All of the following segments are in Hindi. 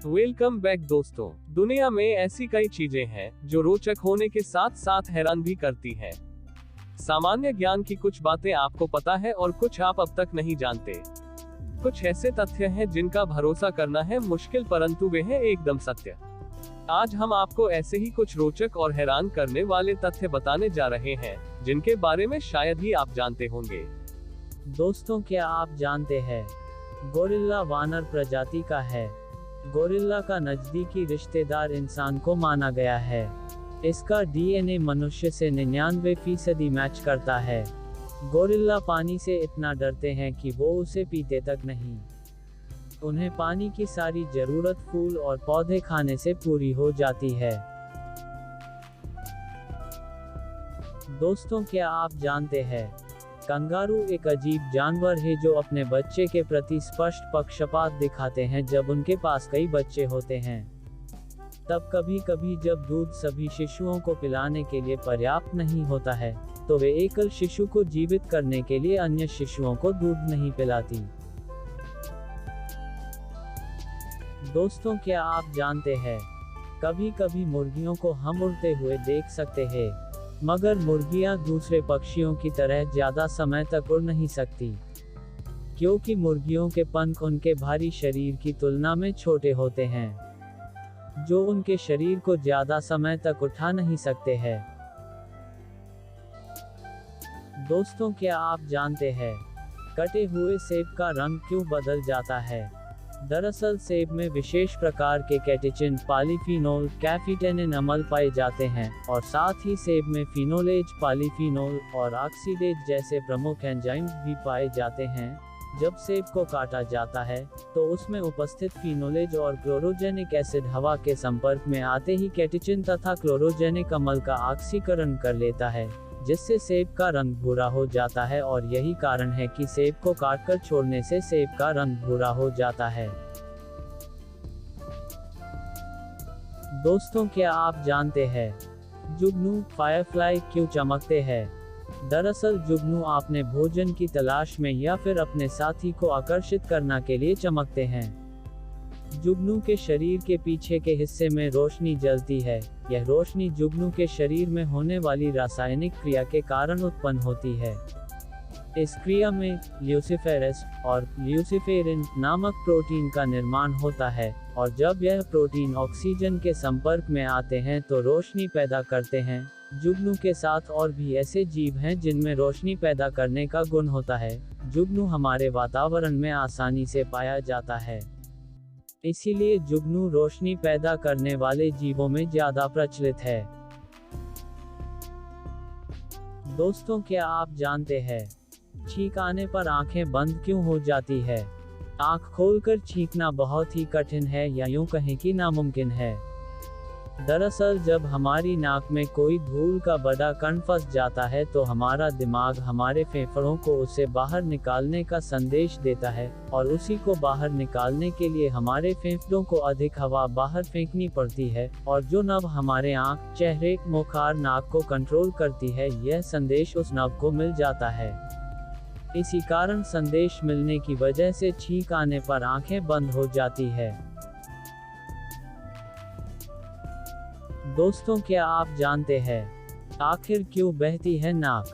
वेलकम बैक दोस्तों। दुनिया में ऐसी कई चीजें हैं जो रोचक होने के साथ साथ हैरान भी करती हैं। सामान्य ज्ञान की कुछ बातें आपको पता है और कुछ आप अब तक नहीं जानते। कुछ ऐसे तथ्य हैं जिनका भरोसा करना है मुश्किल, परंतु वे हैं एकदम सत्य। आज हम आपको ऐसे ही कुछ रोचक और हैरान करने वाले तथ्य बताने जा रहे हैं जिनके बारे में शायद ही आप जानते होंगे। दोस्तों, क्या आप जानते हैं गोरिल्ला वानर प्रजाति का है। गोरिल्ला का नजदीकी रिश्तेदार इंसान को माना गया है। इसका डीएनए मनुष्य से 99% मैच करता है। गोरिल्ला पानी से इतना डरते हैं कि वो उसे पीते तक नहीं। उन्हें पानी की सारी जरूरत फूल और पौधे खाने से पूरी हो जाती है। दोस्तों, क्या आप जानते हैं कंगारू एक अजीब जानवर है जो अपने बच्चे के प्रति स्पष्ट पक्षपात दिखाते हैं जब उनके पास कई बच्चे होते हैं। तब कभी कभी जब दूध सभी शिशुओं को पिलाने के लिए पर्याप्त नहीं होता है तो वे एकल शिशु को जीवित करने के लिए अन्य शिशुओं को दूध नहीं पिलाती। दोस्तों, क्या आप जानते हैं कभी कभी मुर्गियों को हम उड़ते हुए देख सकते हैं, मगर मुर्गियां दूसरे पक्षियों की तरह ज्यादा समय तक उड़ नहीं सकती, क्योंकि मुर्गियों के पंख उनके भारी शरीर की तुलना में छोटे होते हैं, जो उनके शरीर को ज्यादा समय तक उठा नहीं सकते हैं। दोस्तों, क्या आप जानते हैं कटे हुए सेब का रंग क्यों बदल जाता है? दरअसल सेब में विशेष प्रकार के कैटेचिन, पॉलीफिनोल, कैफीटेनिन अम्ल पाए जाते हैं और साथ ही सेब में फिनोलेज, पॉलीफिनोल और ऑक्सीडेज जैसे प्रमुख एंजाइम्स भी पाए जाते हैं। जब सेब को काटा जाता है तो उसमें उपस्थित फिनोलेज और क्लोरोजेनिक एसिड हवा के संपर्क में आते ही कैटेचिन तथा क्लोरोजेनिक अम्ल का ऑक्सीकरण कर लेता है, जिससे सेब का रंग भूरा हो जाता है और यही कारण है कि सेब को काटकर छोड़ने से सेब का रंग भूरा हो जाता है। दोस्तों, क्या आप जानते हैं जुगनू फायरफ्लाई क्यों चमकते हैं? दरअसल जुगनू अपने भोजन की तलाश में या फिर अपने साथी को आकर्षित करने के लिए चमकते हैं। जुगनू के शरीर के पीछे के हिस्से में रोशनी जलती है। यह रोशनी जुगनू के शरीर में होने वाली रासायनिक क्रिया के कारण उत्पन्न होती है। इस क्रिया में ल्यूसिफेरस और ल्यूसिफेरिन नामक प्रोटीन का निर्माण होता है और जब यह प्रोटीन ऑक्सीजन के संपर्क में आते हैं तो रोशनी पैदा करते हैं। जुगनू के साथ और भी ऐसे जीव हैं जिनमें रोशनी पैदा करने का गुण होता है। जुगनू हमारे वातावरण में आसानी से पाया जाता है, इसीलिए जुगनू रोशनी पैदा करने वाले जीवों में ज्यादा प्रचलित है। दोस्तों, क्या आप जानते हैं छींक आने पर आंखें बंद क्यों हो जाती है? आंख खोलकर छींकना बहुत ही कठिन है या यूं कहें कि नामुमकिन है। दरअसल जब हमारी नाक में कोई धूल का बड़ा कण फंस जाता है तो हमारा दिमाग हमारे फेफड़ों को उसे बाहर निकालने का संदेश देता है और उसी को बाहर निकालने के लिए हमारे फेफड़ों को अधिक हवा बाहर फेंकनी पड़ती है और जो नव हमारे आंख, चेहरे, मुख और नाक को कंट्रोल करती है, यह संदेश उस नव को मिल जाता है। इसी कारण संदेश मिलने की वजह से छींक आने पर आंखें बंद हो जाती है। दोस्तों, क्या आप जानते हैं आखिर क्यों बहती है नाक?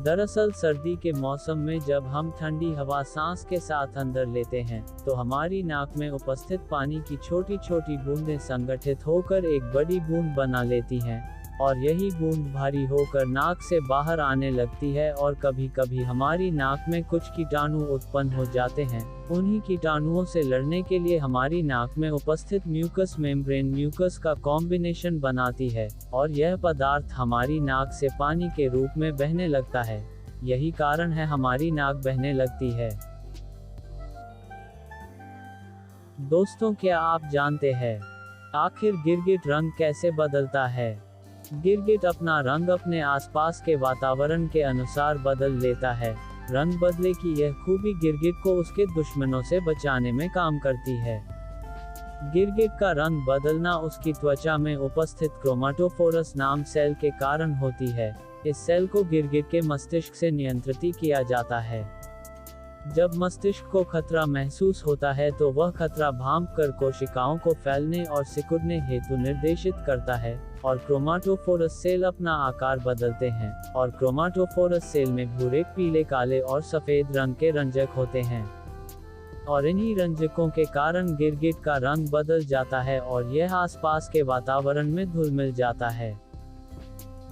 दरअसल सर्दी के मौसम में जब हम ठंडी हवा सांस के साथ अंदर लेते हैं तो हमारी नाक में उपस्थित पानी की छोटी छोटी बूंदें संगठित होकर एक बड़ी बूंद बना लेती हैं और यही बूंद भारी होकर नाक से बाहर आने लगती है और कभी कभी हमारी नाक में कुछ कीटाणु उत्पन्न हो जाते हैं। उन्हीं कीटाणुओं से लड़ने के लिए हमारी नाक में उपस्थित म्यूकस मेम्ब्रेन म्यूकस का कॉम्बिनेशन बनाती है और यह पदार्थ हमारी नाक से पानी के रूप में बहने लगता है। यही कारण है हमारी नाक बहने लगती है। दोस्तों, क्या आप जानते हैं आखिर गिरगिट रंग कैसे बदलता है? गिरगिट अपना रंग अपने आसपास के वातावरण के अनुसार बदल लेता है। रंग बदले की यह खूबी गिरगिट को उसके दुश्मनों से बचाने में काम करती है। गिरगिट का रंग बदलना उसकी त्वचा में उपस्थित क्रोमाटोफोरस नाम सेल के कारण होती है। इस सेल को गिरगिट के मस्तिष्क से नियंत्रित किया जाता है। जब मस्तिष्क को खतरा महसूस होता है तो वह खतरा भांप कर कोशिकाओं को फैलने और सिकुड़ने हेतु निर्देशित करता है, और क्रोमाटोफोरस सेल अपना आकार बदलते हैं, और क्रोमाटोफोरस सेल में भूरे, पीले, काले और सफेद रंग के रंजक होते हैं। और इन्हीं रंजकों के कारण गिरगिट का रंग बदल जाता है और यह आसपास के वातावरण में घुल मिल जाता है।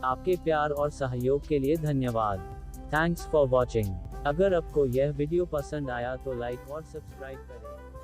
आपके प्यार और सहयोग के लिए धन्यवाद। Thanks for watching. अगर आपको यह वीडियो पसंद आया तो लाइक और सब्सक्राइब करें।